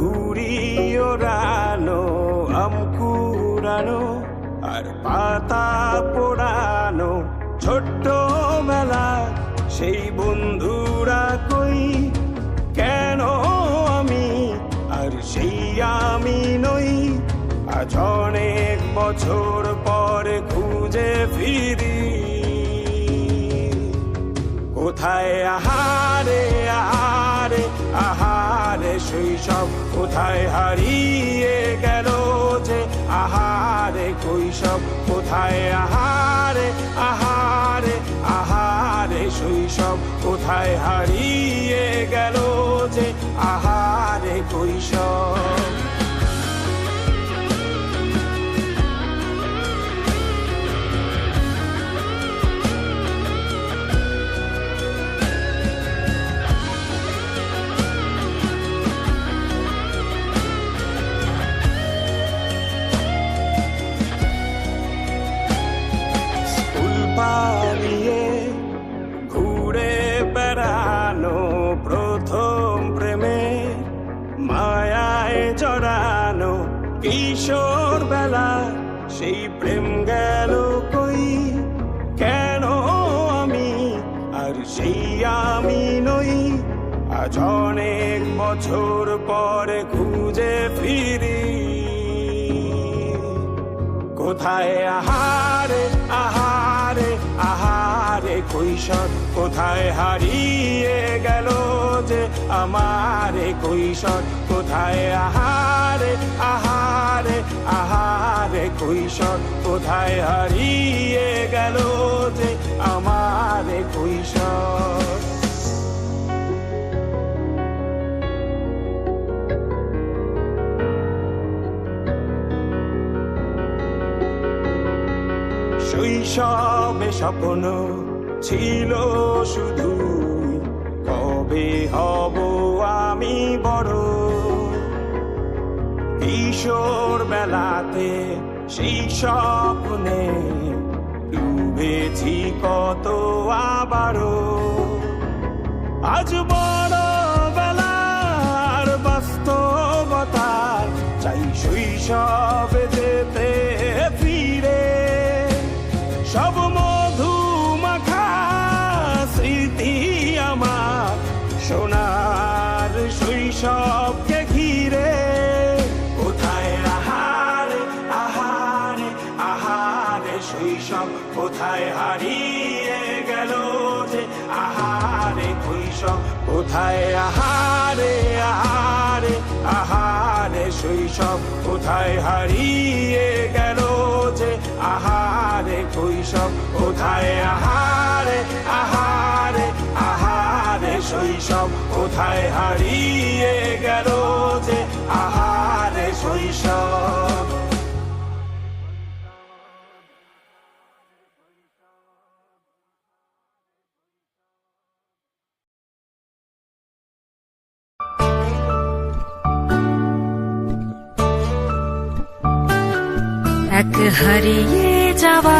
ঘুড়ি ওড়ানো, আম কুড়ানো আর পাতা পোড়ানো, ছোট্টবেলা সেই বন্ধুরা কই, কেন আমি আর সেই আমি নই। আজ অনেক বছর পরে খুঁজে ফিরি, কোথায় আহারে আহারে আহারে শৈশব, কোথায় হারিয়ে গেল যে আহারে কৈশব, কোথায় আহারে আহারে আহারে শৈশব, কোথায় হারিয়ে গেল যে আহারে কৈশব। পালিয়ে ঘুরে বেড়ানো, প্রথম প্রেমে মায়ায় জড়ানো, কিশোর বেলা সেই প্রেম গেল কই, কেন আমি আর সেই আমি নই। আজ অনেক বছর পরে খুঁজে ফিরি, কোথায় আহারে আহারে আহারে কৈশোর, কোথায় হারিয়ে গেল যে আমারে কৈশোর, কোথায় আহারে আহারে আহারে কৈশোর, কোথায় হারিয়ে গেল যে আমারে কৈশোর। শৈশবে স্বপ্ন ছিল শুধু, কবে হব আমি বড়। কিশোর বেলাতে সেই স্বপ্নে ডুবেছি কত আবারও, আজ বড় বেলার বাস্তবতায় চাই শৈশবে যেতে ফিরে। সব মধু মাখা স্মৃতি আমার সোনার শৈশবকে ঘিরে, কোথায় আহারে আহারে আহারে শৈশব, কোথায় হারিয়ে গেল যে আহারে কৈশোর, কোথায় আহারে আহারে আহারে শৈশব, কোথায় হারিয়ে গেল যে আহারে কৈশোর, কোথায় আহারে আহারে আহারে শৈশব, কোথায় হারিয়ে গেল যে আহারে শৈশব। এক হারিয়ে যাওয়া